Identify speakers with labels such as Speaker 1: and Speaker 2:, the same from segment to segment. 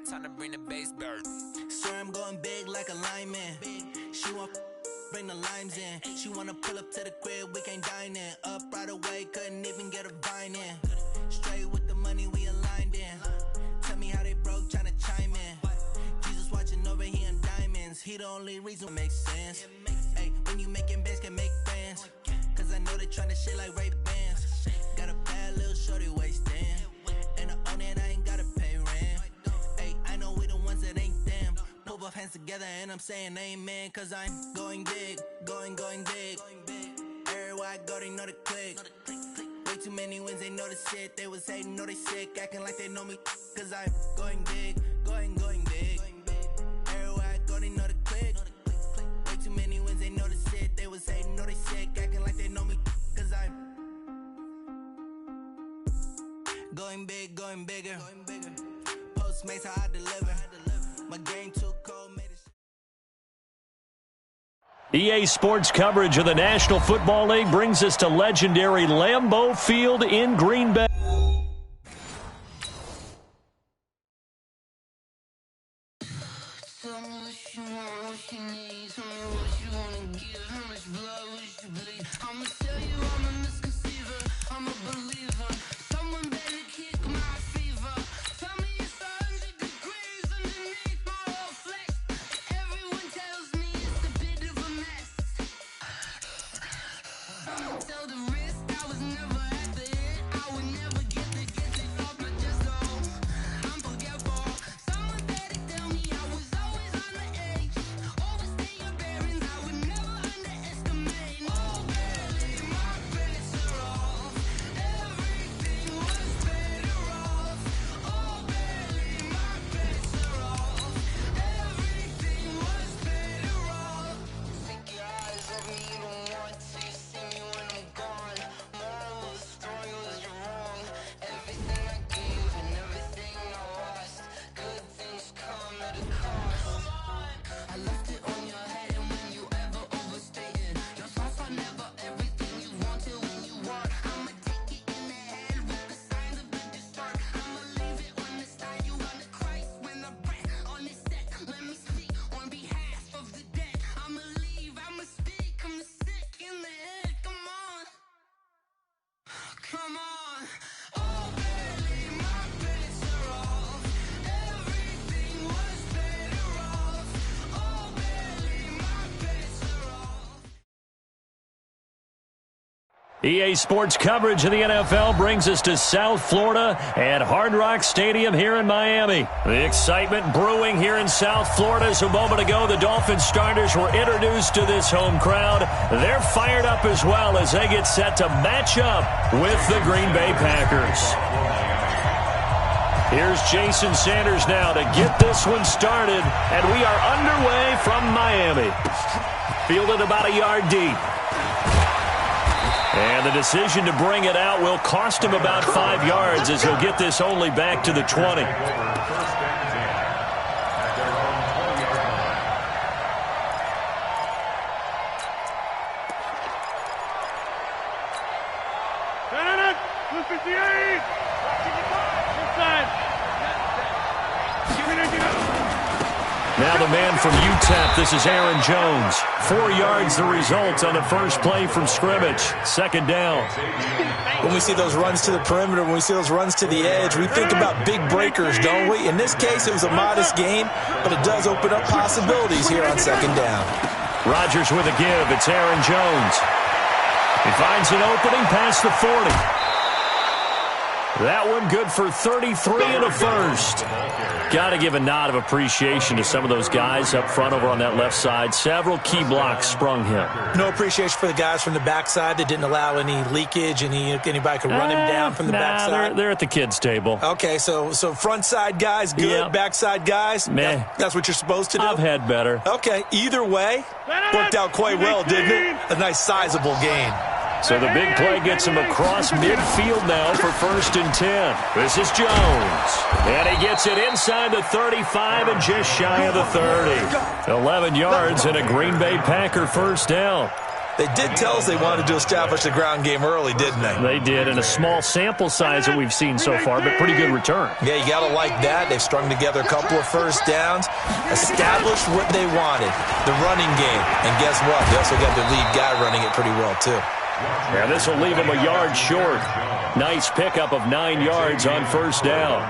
Speaker 1: Time to bring the bass bird.
Speaker 2: Swear I'm going big like a lineman. She want bring the limes in. She wanna pull up to the crib, we can't dine in. Up right away, couldn't even get a vine in. Straight with the money, we aligned in. Tell me how they broke, tryna chime in. Jesus watching over here in diamonds. He the only reason it makes sense. Hey, when you making bands, can make friends. Cause I know they tryna shit like Ray-Bans. Got a bad little shorty wasting. And I own it, I ain't gotta pay rent. Hey, I know we the ones that ain't them. Pull both hands together and I'm saying amen. Cause I'm going big, going big. Everywhere I go, they know the click. Way too many wins, they know the shit. They was hating, know they sick, acting like they know me. Cause I'm going big, going big. Everywhere I go, they know the click. Way too many wins, they know the shit. They was hating, know they sick, acting like they know me. Cause I'm going big, going bigger. Postmates how I deliver. My game too cold, made it.
Speaker 3: EA Sports coverage of the National Football League brings us to legendary Lambeau Field in Green Bay.
Speaker 4: Tell me what you want, what you need. Tell me what you wanna give. How much blood would you bleed? I'ma tell you I'm a misconceiver. I'm a believer. Someone better kick my fever. Tell me it's 100 degrees underneath my whole flesh. Everyone tells me it's a bit of a mess. Someone tell the risk I was never at the hit. I would never get it off my chest. Oh, I'm forgetful. Someone better tell me I was always on the edge. Overstay your bearings, I would never underestimate. Oh, barely, my credits are off. Everything was better off. Oh, barely, my credits are off. Everything was better off. Take your eyes off me, you don't want to. You see me when I'm gone. Moral of the story was you're wrong. Everything I gave and everything I lost. Good things come at a cost. I left it on your head, and when you ever overstated, your thoughts are never everything you wanted when you want. I'ma take it in the head with the signs of the distort. I'ma leave it on the side. You on the Christ when I breath on this set. Let me speak on behalf of the dead. I'ma leave, I'ma speak. I'm sick in the head. Come on, come on. Oh, barely, my credits are off. Everything was better off. Oh, barely, my credits are off.
Speaker 3: EA Sports coverage of the NFL brings us to South Florida at Hard Rock Stadium here in Miami. The excitement brewing here in South Florida as a moment ago the Dolphins starters were introduced to this home crowd. They're fired up as well as they get set to match up with the Green Bay Packers. Here's Jason Sanders now to get this one started, and we are underway from Miami. Fielded about a yard deep. And the decision to bring it out will cost him about 5 yards as he'll get this only back to the 20. Now the man from UTEP, this is Aaron Jones. 4 yards the result on the first play from scrimmage. Second down.
Speaker 5: When we see those runs to the perimeter, when we see those runs to the edge, we think about big breakers, don't we? In this case, it was a modest gain, but it does open up possibilities here on second down.
Speaker 3: Rodgers with a give. It's Aaron Jones. He finds an opening past the 40. That one good for 33 and a first. Got to give a nod of appreciation to some of those guys up front over on that left side. Several key blocks sprung him.
Speaker 5: No appreciation for the guys from the backside that didn't allow any leakage, anybody could run him down from the backside.
Speaker 3: They're at the kids' table.
Speaker 5: Okay, so front side guys, good. Yep. Backside guys,
Speaker 3: meh.
Speaker 5: That's what you're supposed to do?
Speaker 3: I've had better.
Speaker 5: Okay, either way, worked out quite well, didn't it? A nice sizable gain.
Speaker 3: So the big play gets him across midfield now for 1st and 10. This is Jones. And he gets it inside the 35 and just shy of the 30. 11 yards and a Green Bay Packer first down.
Speaker 5: They did tell us they wanted to establish the ground game early, didn't they?
Speaker 3: They did, and a small sample size that we've seen so far, but pretty good return.
Speaker 5: Yeah, you got to like that. They've strung together a couple of first downs, established what they wanted, the running game. And guess what? They also got the lead guy running it pretty well, too.
Speaker 3: Yeah, this will leave him a yard short. Nice pickup of 9 yards on first down.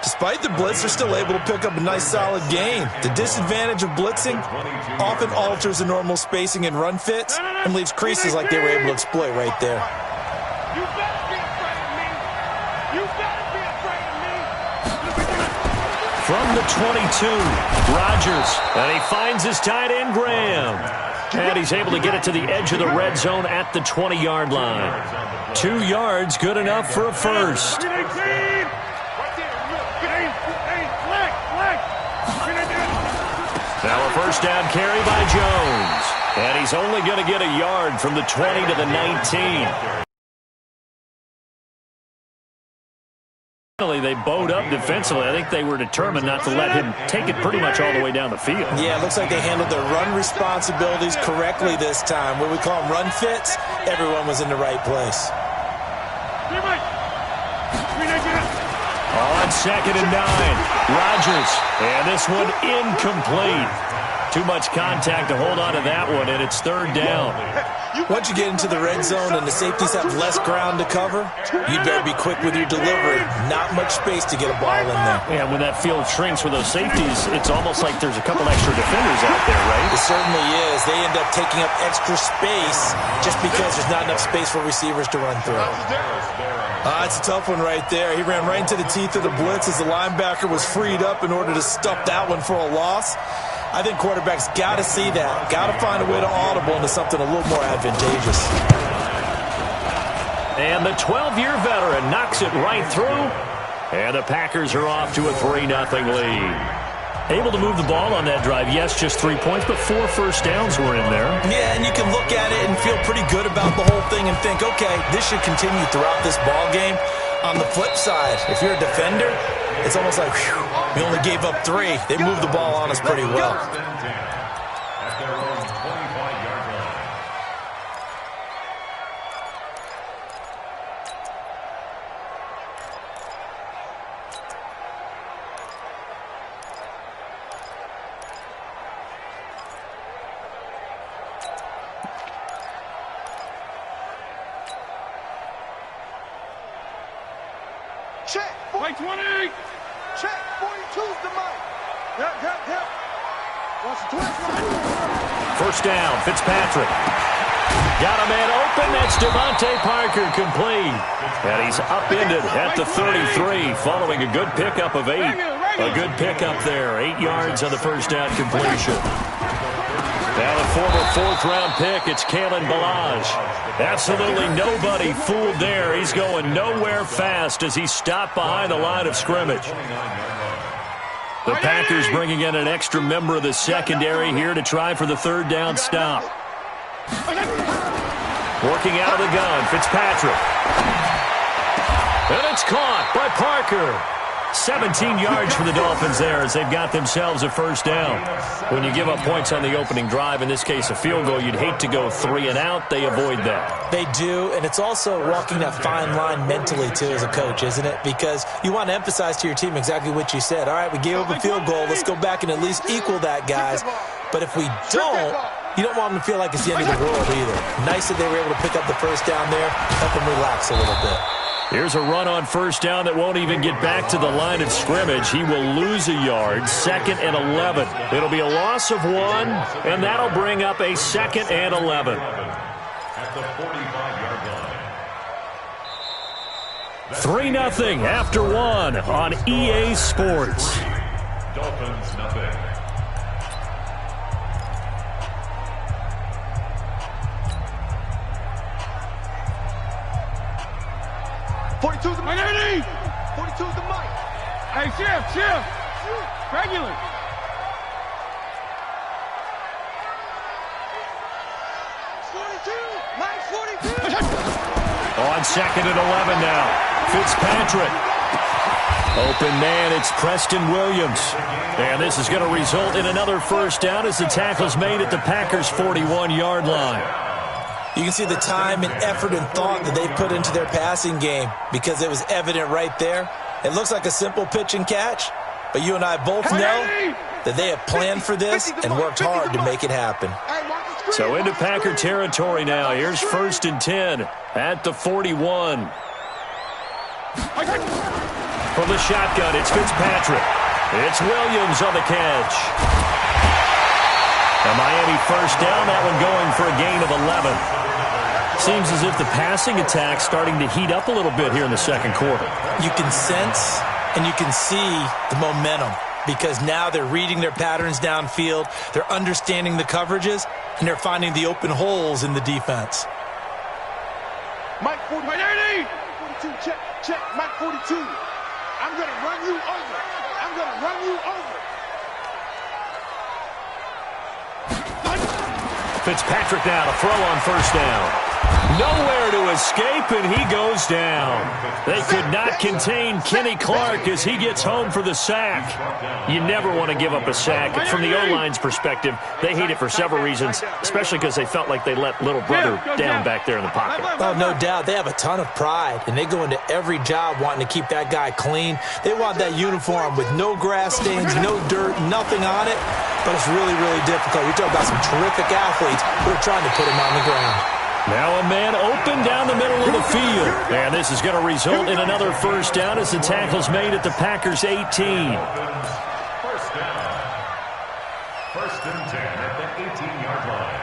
Speaker 5: Despite the blitz, they're still able to pick up a nice solid gain. The disadvantage of blitzing often alters the normal spacing and run fits and leaves creases like they were able to exploit right there.
Speaker 1: You better be afraid of me. You better be afraid of me.
Speaker 3: From the 22, Rodgers, and he finds his tight end, Graham. And he's able to get it to the edge of the red zone at the 20-yard line. 2 yards, good enough for a first. Now a first down carry by Jones. And he's only going to get a yard from the 20 to the 19. They bowed up defensively. I think they were determined not to let him take it pretty much all the way down the field.
Speaker 5: Yeah, it looks like they handled their run responsibilities correctly this time. What we call them run fits, everyone was in the right place.
Speaker 3: On 2nd and 9, Rodgers. And this one incomplete. Too much contact to hold on to that one, and it's 3rd down.
Speaker 5: Once you get into the red zone and the safeties have less ground to cover, you better be quick with your delivery. Not much space to get a ball in there.
Speaker 3: Yeah, when that field shrinks with those safeties, it's almost like there's a couple extra defenders out there, right?
Speaker 5: It certainly is. They end up taking up extra space just because there's not enough space for receivers to run through. It's a tough one right there. He ran right into the teeth of the blitz as the linebacker was freed up in order to stuff that one for a loss. I think quarterbacks got to see that. Got to find a way to audible into something a little more advantageous.
Speaker 3: And the 12-year veteran knocks it right through. And the Packers are off to a 3-0 lead. Able to move the ball on that drive. Yes, just 3 points, but 4 first downs were in there.
Speaker 5: Yeah, and you can look at it and feel pretty good about the whole thing and think, okay, this should continue throughout this ball game. On the flip side, if you're a defender, it's almost like, whew, we only gave up 3. They moved the ball on us pretty well.
Speaker 1: Check. 20. Check. 42's the mic. Yep. Watch the twist.
Speaker 3: First down, Fitzpatrick. Got a man open. That's Devontae Parker complete. And he's upended at the 33 following a good pickup of 8. A good pickup there. 8 yards on the first down completion. Now the former 4th-round pick, it's Kalen Ballage. Absolutely nobody fooled there. He's going nowhere fast as he stopped behind the line of scrimmage. The Packers bringing in an extra member of the secondary here to try for the 3rd down stop. Working out of the gun, Fitzpatrick. And it's caught by Parker. 17 yards for the Dolphins there as they've got themselves a first down. When you give up points on the opening drive, in this case a field goal, you'd hate to go 3 and out. They avoid that.
Speaker 5: They do, and it's also walking that fine line mentally, too, as a coach, isn't it? Because you want to emphasize to your team exactly what you said. All right, we gave up a field goal. Let's go back and at least equal that, guys. But if we don't, you don't want them to feel like it's the end of the world either. Nice that they were able to pick up the first down there, help them relax a little bit.
Speaker 3: Here's a run on first down that won't even get back to the line of scrimmage. He will lose a yard, 2nd and 11. It'll be a loss of 1, and that'll bring up a 2nd and 11.
Speaker 6: At the 45-yard line.
Speaker 3: 3-0 after one on EA Sports.
Speaker 6: Dolphins, nothing.
Speaker 1: '42's the mic. 42's the mic. Hey, shift. Regular.
Speaker 3: On 2nd and 11 now. Fitzpatrick. Open man, it's Preston Williams. And this is going to result in another first down as the tackle's made at the Packers' 41-yard line.
Speaker 5: You can see the time and effort and thought that they put into their passing game because it was evident right there. It looks like a simple pitch and catch, but you and I both know that they have planned for this and worked hard to make it happen.
Speaker 3: So into Packer territory now. Here's 1st and 10 at the 41. From the shotgun, it's Fitzpatrick. It's Williams on the catch. A Miami first down, that one going for a gain of 11. Seems as if the passing attack's starting to heat up a little bit here in the second quarter.
Speaker 5: You can sense and you can see the momentum because now they're reading their patterns downfield, they're understanding the coverages, and they're finding the open holes in the defense.
Speaker 1: Mike 42, check, Mike 42. I'm going to run you over.
Speaker 3: Fitzpatrick now to throw on first down. Nowhere to escape, and he goes down. They could not contain Kenny Clark as he gets home for the sack. You never want to give up a sack. From the O-line's perspective, they hate it for several reasons, especially because they felt like they let little brother down back there in the pocket.
Speaker 5: Oh, no doubt. They have a ton of pride, and they go into every job wanting to keep that guy clean. They want that uniform with no grass stains, no dirt, nothing on it, but it's really, really difficult. You're talking about some terrific athletes who are trying to put him on the ground.
Speaker 3: Now a man open down the middle of the field. And this is going to result in another first down as the tackle's made at the Packers' 18.
Speaker 6: First down. 1st and 10 at the 18-yard line.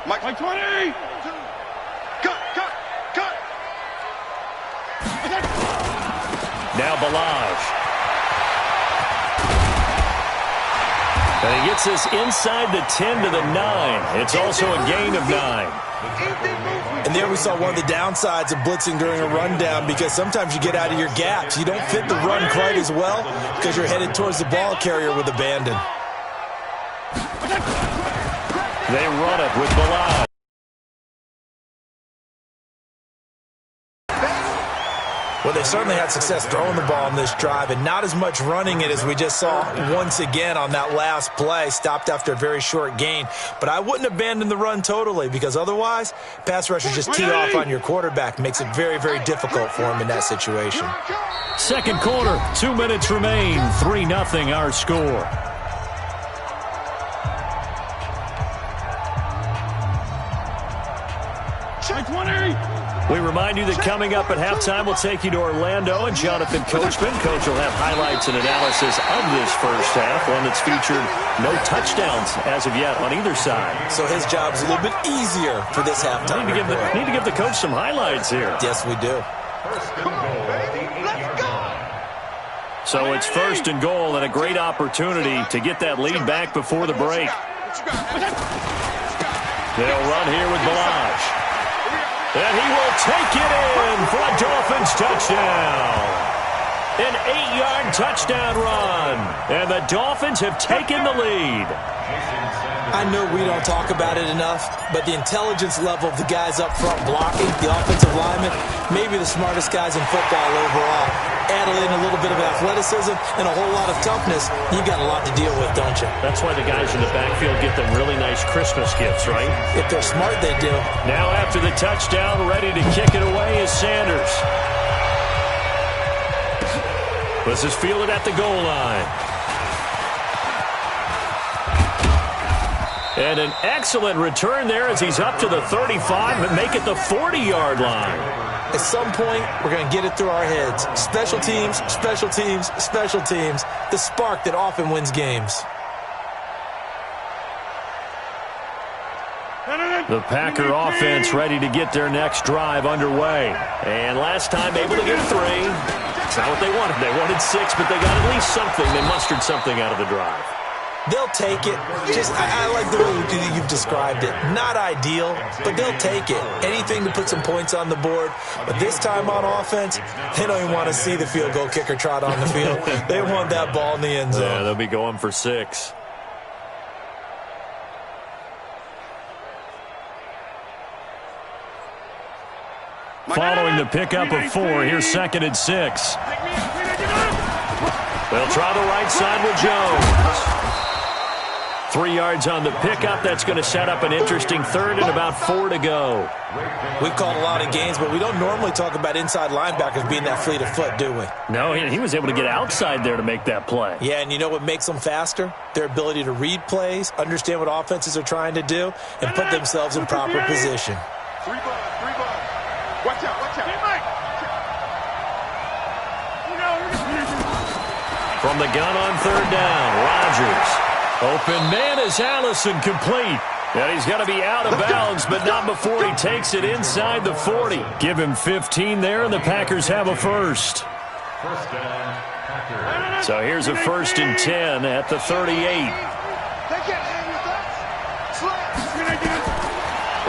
Speaker 1: Mike 20. Cut.
Speaker 3: Now Balaj. And he gets this inside the 10 to the 9. It's also a gain of 9.
Speaker 5: And there we saw one of the downsides of blitzing during a rundown because sometimes you get out of your gaps. You don't fit the run quite as well because you're headed towards the ball carrier with abandon.
Speaker 3: They run it with Balaj.
Speaker 5: Well, they certainly had success throwing the ball in this drive and not as much running it as we just saw once again on that last play, stopped after a very short gain. But I wouldn't abandon the run totally because otherwise, pass rushers just tee off on your quarterback. Makes it very, very difficult for him in that situation.
Speaker 3: Second quarter, 2 minutes remain, 3-0 our score.
Speaker 1: Check 20.
Speaker 3: We remind you that coming up at halftime, we'll take you to Orlando and Jonathan Coachman. Coach will have highlights and analysis of this first half, one that's featured no touchdowns as of yet on either side.
Speaker 5: So his job is a little bit easier for this halftime.
Speaker 3: Need to give the coach some highlights here.
Speaker 5: Yes, we do.
Speaker 3: So it's 1st and goal and a great opportunity to get that lead back before the break. They'll run here with Balaj. And he will take it in for a Dolphins touchdown. An 8-yard touchdown run. And the Dolphins have taken the lead.
Speaker 5: I know we don't talk about it enough, but the intelligence level of the guys up front blocking, the offensive linemen, maybe the smartest guys in football overall. Add in a little bit of athleticism and a whole lot of toughness, you got a lot to deal with, don't you?
Speaker 3: That's why the guys in the backfield get them really nice Christmas gifts, right?
Speaker 5: If they're smart, they do.
Speaker 3: Now after the touchdown, ready to kick it away is Sanders. This is fielded at the goal line. And an excellent return there as he's up to the 35 and make it the 40-yard line.
Speaker 5: At some point, we're going to get it through our heads. Special teams, special teams, special teams. The spark that often wins games.
Speaker 3: The Packer offense ready to get their next drive underway. And last time able to get 3. It's not what they wanted. They wanted 6, but they got at least something. They mustered something out of the drive.
Speaker 5: They'll take it. I like the way you've described it. Not ideal, but they'll take it. Anything to put some points on the board. But this time on offense, they don't even want to see the field goal kicker trot on the field. They want that ball in the end zone.
Speaker 3: Yeah, they'll be going for 6. Following the pickup of 4, here's 2nd and 6. They'll try the right side with Jones. 3 yards on the pickup. That's going to set up an interesting 3rd and about 4 to go.
Speaker 5: We've called a lot of games, but we don't normally talk about inside linebackers being that fleet of foot, do we?
Speaker 3: No, he was able to get outside there to make that play.
Speaker 5: Yeah, and you know what makes them faster? Their ability to read plays, understand what offenses are trying to do, and put themselves in proper position.
Speaker 1: 3 ball. Watch out.
Speaker 3: From the gun on 3rd down, Rodgers. Open man is Allison, complete. And he's going to be out of bounds, but not before he takes it inside the 40. Give him 15 there, and the Packers have a first.
Speaker 6: First down, Packers.
Speaker 3: So here's a 1st and 10 at the 38.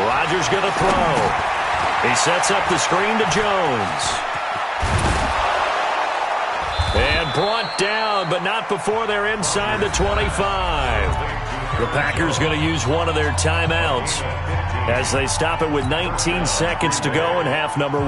Speaker 3: Rodgers going to throw. He sets up the screen to Jones. And brought down, but not before they're inside the 25. The Packers going to use one of their timeouts as they stop it with 19 seconds to go in half number 1.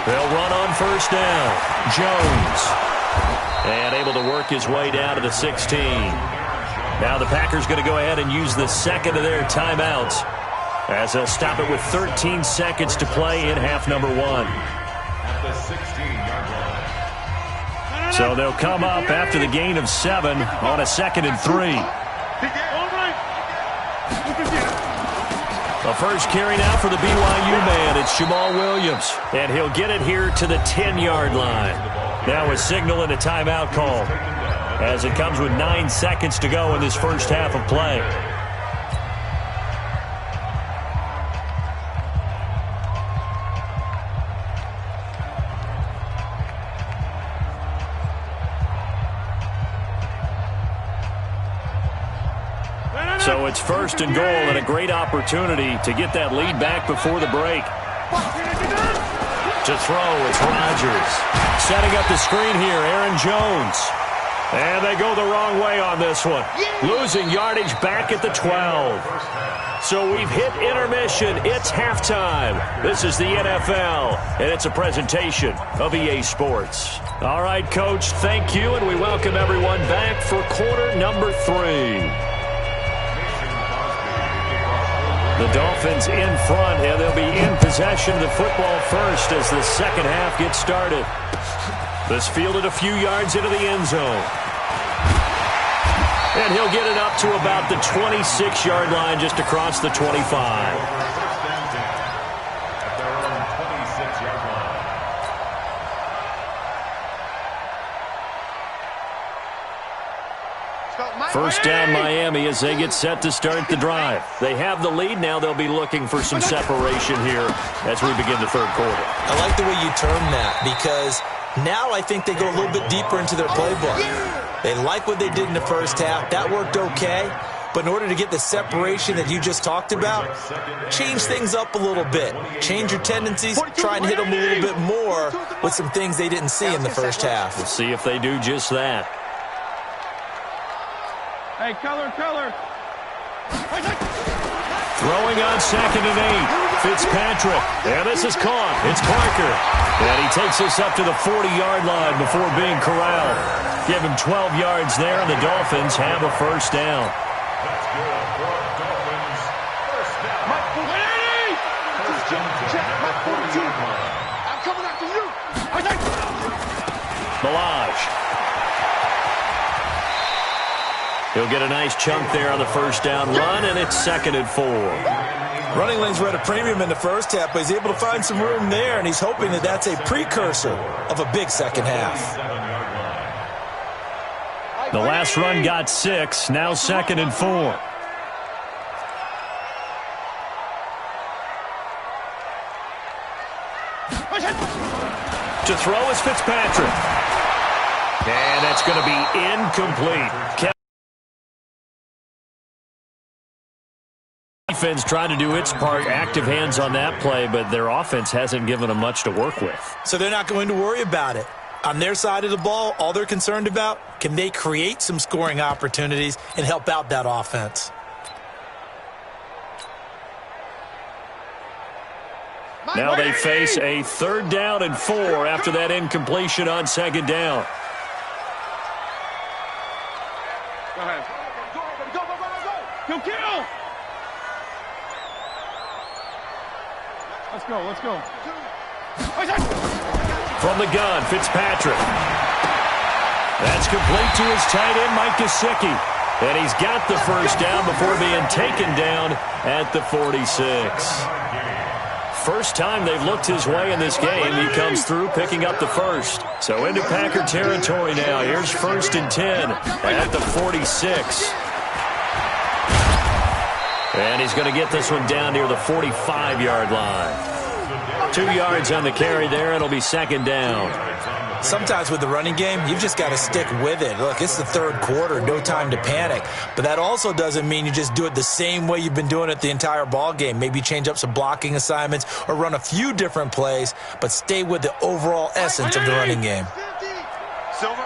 Speaker 3: They'll run on 1st down. Jones. And able to work his way down to the 16. Now the Packers going to go ahead and use the 2nd of their timeouts as they'll stop it with 13 seconds to play in half number 1.
Speaker 6: At the 16-yard line.
Speaker 3: So they'll come up after the gain of 7 on a 2nd and 3. The first carry now for the BYU man. It's Jamal Williams. And he'll get it here to the 10-yard line. Now a signal and a timeout call as it comes with 9 seconds to go in this first half of play. So it's 1st and goal and a great opportunity to get that lead back before the break. To throw, it's Rodgers. Setting up the screen here, Aaron Jones. And they go the wrong way on this one. Losing yardage back at the 12. So we've hit intermission. It's halftime. This is the NFL, and it's a presentation of EA Sports. All right, Coach, thank you, and we welcome everyone back for quarter number 3. The Dolphins in front, and they'll be in possession of the football first as the second half gets started. This fielded a few yards into the end zone. And he'll get it up to about the 26-yard line just across the 25.
Speaker 6: First down, at their own 26-yard line.
Speaker 3: First down, Miami, as they get set to start the drive. They have the lead. Now they'll be looking for some separation here as we begin the 3rd quarter.
Speaker 5: I like the way you term that because now I think they go a little bit deeper into their playbook. They like what they did in the first half. That worked okay. But in order to get the separation that you just talked about, change things up a little bit. Change your tendencies. Try and hit them a little bit more with some things they didn't see in the first half.
Speaker 3: We'll see if they do just that.
Speaker 1: Hey, color.
Speaker 3: Throwing on 2nd and 8. Fitzpatrick. And this is caught. It's Parker. And he takes us up to the 40-yard line before being corralled. Give him 12 yards there, and the Dolphins have a first down.
Speaker 6: That's good for Dolphins. First down.
Speaker 1: Mike 40.
Speaker 6: First down.
Speaker 1: Check, Mike 42. I'm coming after you.
Speaker 3: Milage. He'll get a nice chunk there on the first down run, and it's 2nd and 4.
Speaker 5: Running lanes were at a premium in the first half, but he's able to find some room there, and he's hoping that that's a precursor of a big second half.
Speaker 3: The last run got 6, now 2nd and 4. To throw is Fitzpatrick. And that's going to be incomplete. Defense trying to do its part, active hands on that play, but their offense hasn't given them much to work with.
Speaker 5: So they're not going to worry about it. On their side of the ball, all they're concerned about, can they create some scoring opportunities and help out that offense?
Speaker 3: Now they face a 3rd down and 4 after that incompletion on 2nd down.
Speaker 1: Go ahead. Go, kill! Let's go.
Speaker 3: From the gun, Fitzpatrick. That's complete to his tight end, Mike Gesicki. And he's got the first down before being taken down at the 46. First time they've looked his way in this game. He comes through picking up the first. So into Packer territory now. Here's 1st and 10 at the 46. And he's going to get this one down near the 45-yard line. 2 yards on the carry there. It'll be 2nd down.
Speaker 5: Sometimes with the running game, you've just got to stick with it. Look, it's the 3rd quarter, no time to panic. But that also doesn't mean you just do it the same way you've been doing it the entire ball game. Maybe change up some blocking assignments or run a few different plays, but stay with the overall essence of the running game.
Speaker 1: Silver.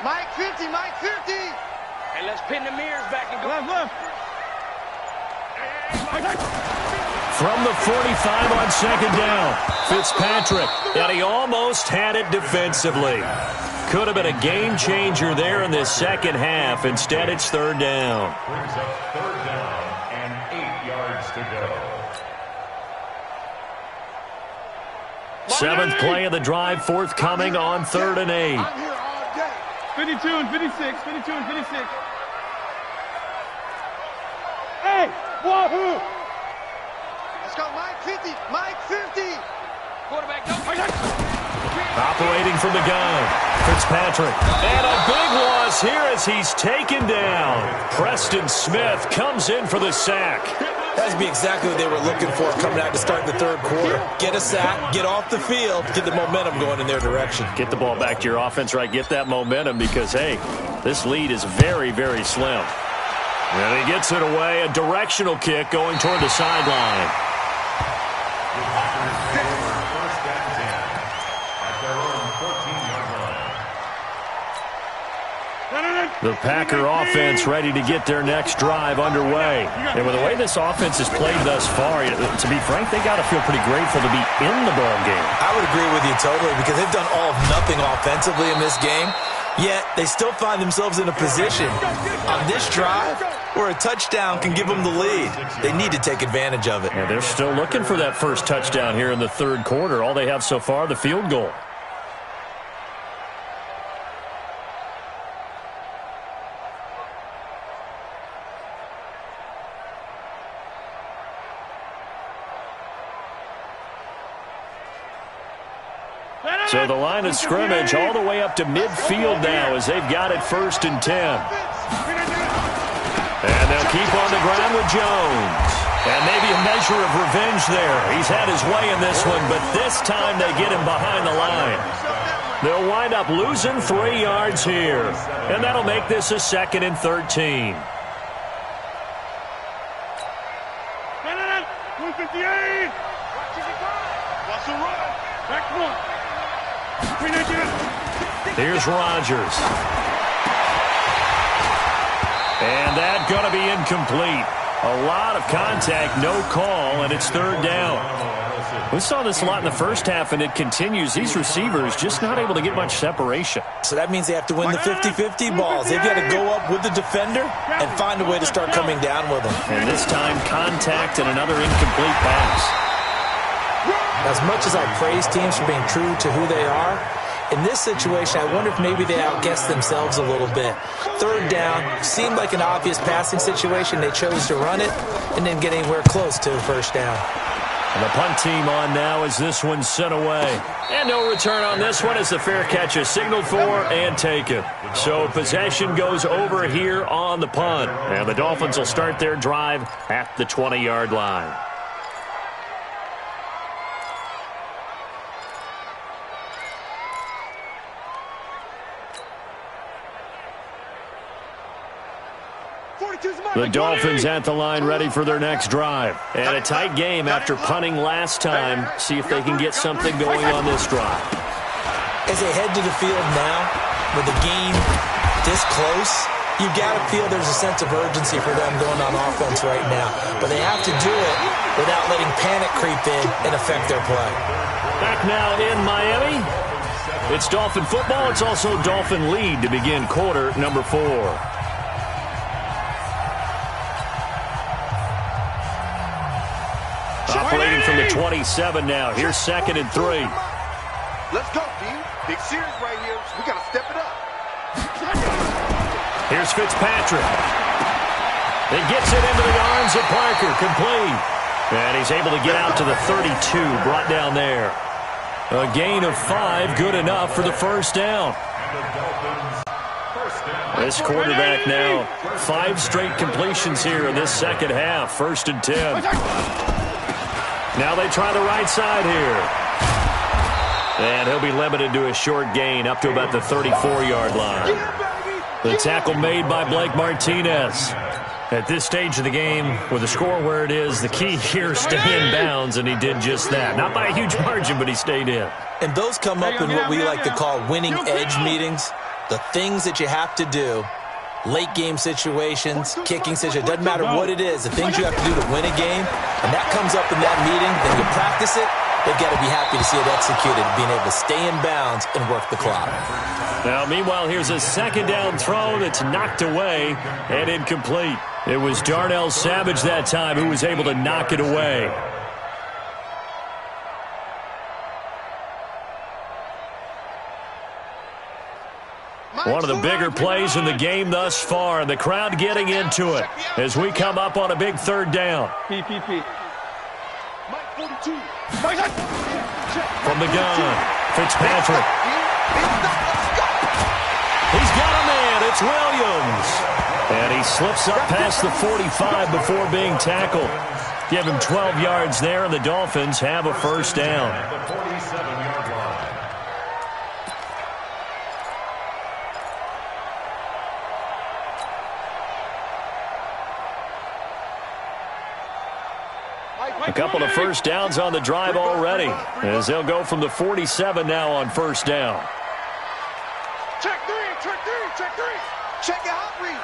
Speaker 1: Mike 50.
Speaker 7: Hey, let's pin the mirrors back and go.
Speaker 1: Left.
Speaker 3: From the 45 on 2nd down, Fitzpatrick, and he almost had it defensively. Could have been a game changer there in this second half. Instead, it's 3rd down.
Speaker 6: Brings up 3rd down and 8 yards to go.
Speaker 3: 7th play of the drive, forthcoming on 3rd and 8.
Speaker 1: I'm here all day. 52 and 56. Hey, wahoo! Let's go, Mike 50.
Speaker 7: Quarterback, go.
Speaker 3: Operating from the gun, Fitzpatrick. And a big loss here as he's taken down. Preston Smith comes in for the sack.
Speaker 5: That'd be exactly what they were looking for coming out to start the 3rd quarter. Get a sack, get off the field, get the momentum going in their direction.
Speaker 3: Get the ball back to your offense, right? Get that momentum because, hey, this lead is very, very slim. And he gets it away. A directional kick going toward the sideline.
Speaker 6: First and 10 at their own 14-yard line.
Speaker 3: The Packer offense ready to get their next drive underway. And with the way this offense has played thus far, to be frank, they got to feel pretty grateful to be in the ball game.
Speaker 5: I would agree with you totally because they've done all of nothing offensively in this game, yet they still find themselves in a position on this drive where a touchdown can give them the lead. They need to take advantage of it.
Speaker 3: And they're still looking for that first touchdown here in the 3rd quarter. All they have so far, the field goal. So the line of scrimmage all the way up to midfield now as they've got it 1st and 10. And they'll keep on the ground with Jones. And maybe a measure of revenge there. He's had his way in this one, but this time they get him behind the line. They'll wind up losing 3 yards here. And that'll make this a 2nd and 13.
Speaker 1: 158. What's the run? Back one.
Speaker 3: Here's Rodgers. And that's going to be incomplete. A lot of contact, no call, and it's 3rd down. We saw this a lot in the first half, and it continues. These receivers just not able to get much separation.
Speaker 5: So that means they have to win the 50-50 balls. They've got to go up with the defender and find a way to start coming down with them.
Speaker 3: And this time, contact and another incomplete pass.
Speaker 5: As much as I praise teams for being true to who they are, In this situation, I wonder if maybe they outguessed themselves a little bit. Third down, seemed like an obvious passing situation. They chose to run it and didn't get anywhere close to a first down.
Speaker 3: And the punt team on now as this one's sent away. And no return on this one as the fair catch is signaled for and taken. So possession goes over here on the punt. And the Dolphins will start their drive at the 20-yard line. The Dolphins at the line ready for their next drive. And a tight game after punting last time. See if they can get something going on this drive.
Speaker 5: As they head to the field now, with the game this close, you've got to feel there's a sense of urgency for them going on offense right now. But they have to do it without letting panic creep in and affect their play.
Speaker 3: Back now in Miami. It's Dolphin football. It's also Dolphin lead to begin quarter number 4. Operating from the 27 now. Here's 2nd and 3.
Speaker 1: Let's go, D. Big series right here. We got to step it up.
Speaker 3: Here's Fitzpatrick. He gets it into the arms of Parker. Complete. And he's able to get out to the 32. Brought down there. A gain of 5. Good enough for the first down. This quarterback now. 5 straight completions here in this second half. 1st and 10. Now they try the right side here. And he'll be limited to a short gain up to about the 34-yard line. The tackle made by Blake Martinez. At this stage of the game, with the score where it is, the key here is stay in bounds, and he did just that. Not by a huge margin, but he stayed in.
Speaker 5: And those come up in what we like to call winning edge meetings. The things that you have to do. Late game situations, kicking situations, doesn't matter what it is, the things you have to do to win a game, and that comes up in that meeting, then you practice it, they've got to be happy to see it executed, being able to stay in bounds and work the clock.
Speaker 3: Now, meanwhile, here's a 2nd down throw that's knocked away and incomplete. It was Darnell Savage that time who was able to knock it away. One of the bigger plays in the game thus far, and the crowd getting into it as we come up on a big 3rd down. From the gun, Fitzpatrick. He's got a man. It's Williams. And he slips up past the 45 before being tackled. Give him 12 yards there, and the Dolphins have a first down. A couple of first downs on the drive already, as they'll go from the 47 now on first down.
Speaker 1: Check 3, check 3, check 3. Check your hot read.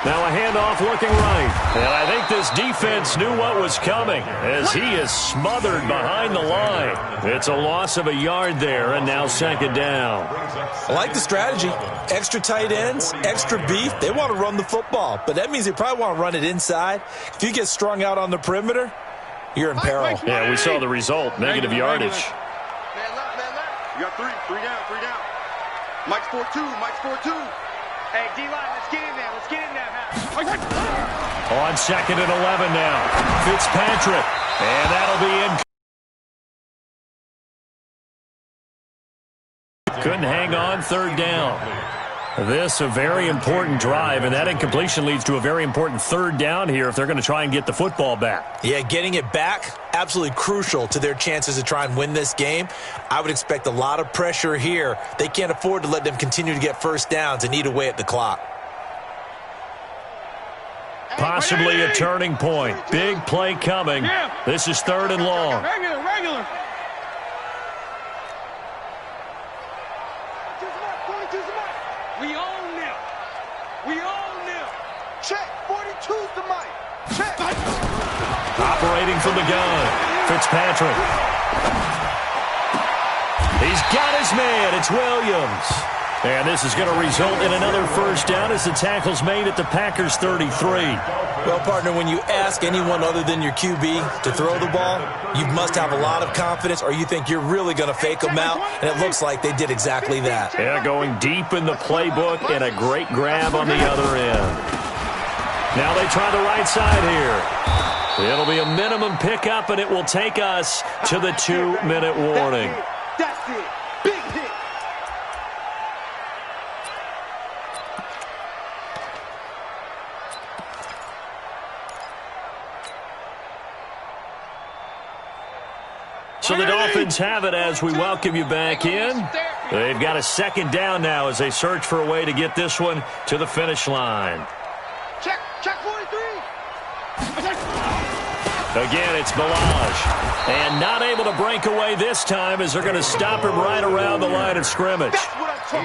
Speaker 3: Now a handoff looking right. And I think this defense knew what was coming as he is smothered behind the line. It's a loss of a yard there, and now 2nd down.
Speaker 5: I like the strategy. Extra tight ends, extra beef. They want to run the football, but that means they probably want to run it inside. If you get strung out on the perimeter, you're in peril.
Speaker 3: Yeah, we saw the result. Negative yardage.
Speaker 1: Man left, man left. You got 3 down. Mike's 4-2, Mike's 4-2.
Speaker 7: Hey, D-line, let's get in there. Let's get in there.
Speaker 3: On 2nd and 11 now. Fitzpatrick. And that'll be in. Couldn't hang on 3rd down. This a very important drive, and that incompletion leads to a very important 3rd down here if they're going to try and get the football back.
Speaker 5: Yeah, getting it back, absolutely crucial to their chances to try and win this game. I would expect a lot of pressure here. They can't afford to let them continue to get first downs and eat away at the clock.
Speaker 3: Possibly a turning point. Big play coming. This is 3rd and long.
Speaker 7: Regular. We own them.
Speaker 1: Check, 42's the Mike. Check.
Speaker 3: Operating from the gun. Fitzpatrick. He's got his man. It's Williams. And this is going to result in another first down as the tackle's made at the Packers' 33.
Speaker 5: Well, partner, when you ask anyone other than your QB to throw the ball, you must have a lot of confidence or you think you're really going to fake them out, and it looks like they did exactly that.
Speaker 3: Yeah, going deep in the playbook and a great grab on the other end. Now they try the right side here. It'll be a minimum pickup, and it will take us to the 2-minute warning.
Speaker 1: That's it. Big hit.
Speaker 3: So the Dolphins have it as we welcome you back in. They've got a second down now as they search for a way to get this one to the finish line.
Speaker 1: Check 43.
Speaker 3: Again, it's Balaj. And not able to break away this time as they're going to stop him right around the line of scrimmage.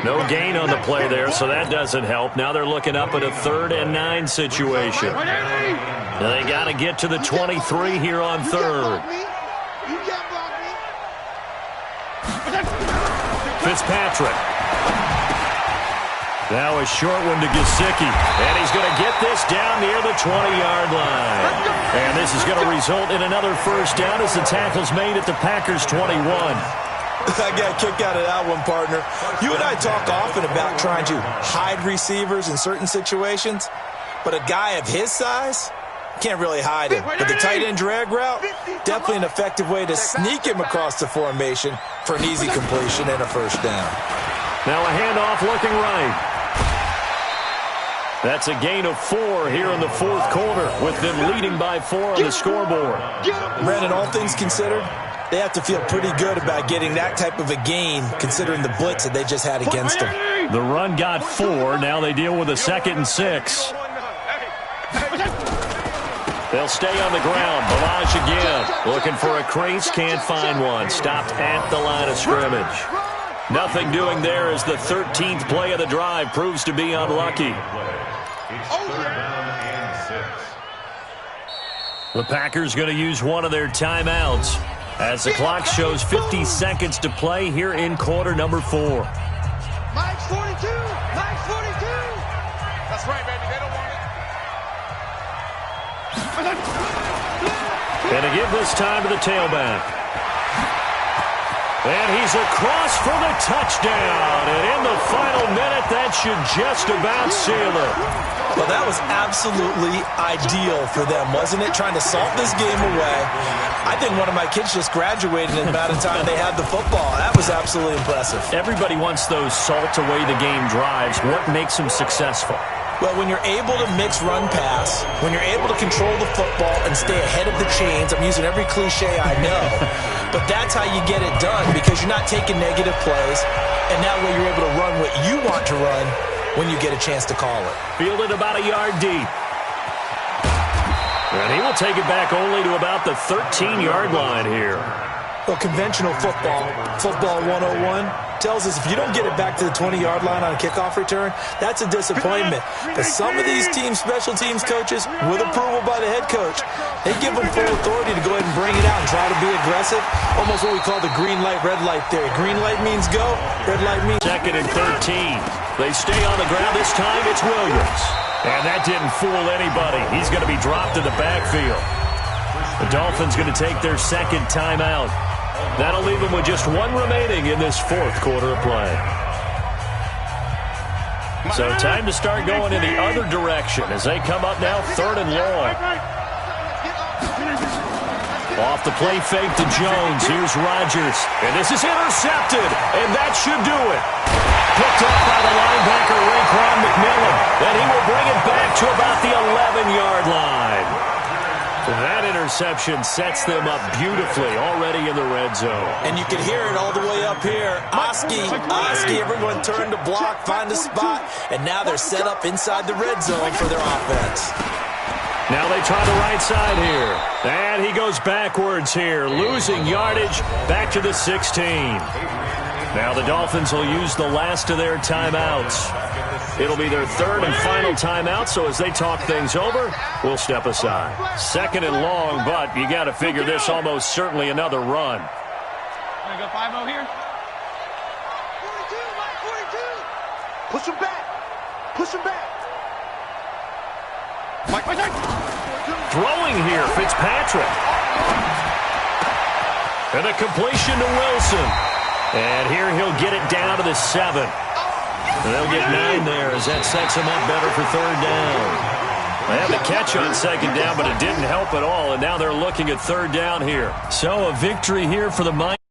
Speaker 3: No gain on the play there, so that doesn't help. Now they're looking up at a 3rd and 9 situation. They got to get to the 23 here on 3rd. Fitzpatrick. Now a short one to Gesicki. And he's going to get this down near the 20-yard line. And this is going to result in another first down as the tackle's made at the Packers' 21.
Speaker 5: I got a kick out of that one, partner. You and I talk often about trying to hide receivers in certain situations, but a guy of his size can't really hide him. But the tight end drag route, definitely an effective way to sneak him across the formation for an easy completion and a first down.
Speaker 3: Now a handoff looking right. That's a gain of 4 here in the 4th quarter with them leading by 4 on the scoreboard.
Speaker 5: Brandon, all things considered, they have to feel pretty good about getting that type of a gain considering the blitz that they just had against them.
Speaker 3: The run got 4. Now they deal with a 2nd and 6. They'll stay on the ground. Balaj again. Looking for a crease. Can't find one. Stopped at the line of scrimmage. Nothing doing there as the 13th play of the drive proves to be unlucky. The Packers going to use one of their timeouts as the clock shows 50 seconds to play here in quarter number 4.
Speaker 1: Mike's 42. Mike's 42. That's right, baby. They don't want it.
Speaker 3: And to give this time to the tailback. And he's across for the touchdown. And in the final minute, that should just about seal it.
Speaker 5: Well, that was absolutely ideal for them, wasn't it? Trying to salt this game away. I think one of my kids just graduated in the amount of time they had the football. That was absolutely impressive.
Speaker 3: Everybody wants those salt away the game drives. What makes them successful?
Speaker 5: Well, when you're able to mix run-pass, when you're able to control the football and stay ahead of the chains, I'm using every cliche I know, but that's how you get it done because you're not taking negative plays, and that way you're able to run what you want to run when you get a chance to call it.
Speaker 3: Fielded about a yard deep. And he will take it back only to about the 13-yard line here.
Speaker 5: Well, conventional football 101, tells us if you don't get it back to the 20-yard line on a kickoff return, that's a disappointment. But some of these teams, special teams coaches, with approval by the head coach, they give them full authority to go ahead and bring it out and try to be aggressive. Almost what we call the green light, red light theory. Green light means go, red light means...
Speaker 3: 2nd and 13. They stay on the ground. This time it's Williams. And that didn't fool anybody. He's going to be dropped in the backfield. The Dolphins going to take their 2nd timeout. That'll leave them with just 1 remaining in this 4th quarter of play. So time to start going in the other direction as they come up now 3rd and long. Off the play fake to Jones. Here's Rodgers. And this is intercepted. And that should do it. Picked up by the linebacker, Raekwon McMillan. And he will bring it back to about the 11-yard line. That interception sets them up beautifully already in the red zone.
Speaker 5: And you can hear it all the way up here. Oski, everyone turned to block, find a spot, and now they're set up inside the red zone for their offense.
Speaker 3: Now they try the right side here. And he goes backwards here, losing yardage back to the 16. Now the Dolphins will use the last of their timeouts. It'll be their 3rd and final timeout, so as they talk things over, we'll step aside. 2nd and long, but you got to figure this almost certainly another run.
Speaker 7: Gonna go 5-0 here?
Speaker 1: 42, Mike 42. Push him back. Push him back.
Speaker 3: Throwing here, Fitzpatrick. And a completion to Wilson. And here he'll get it down to the 7. They'll get 9 there as that sets him up better for third down. They had the catch on second down, but it didn't help at all, and now they're looking at third down here. So a victory here for the Miners.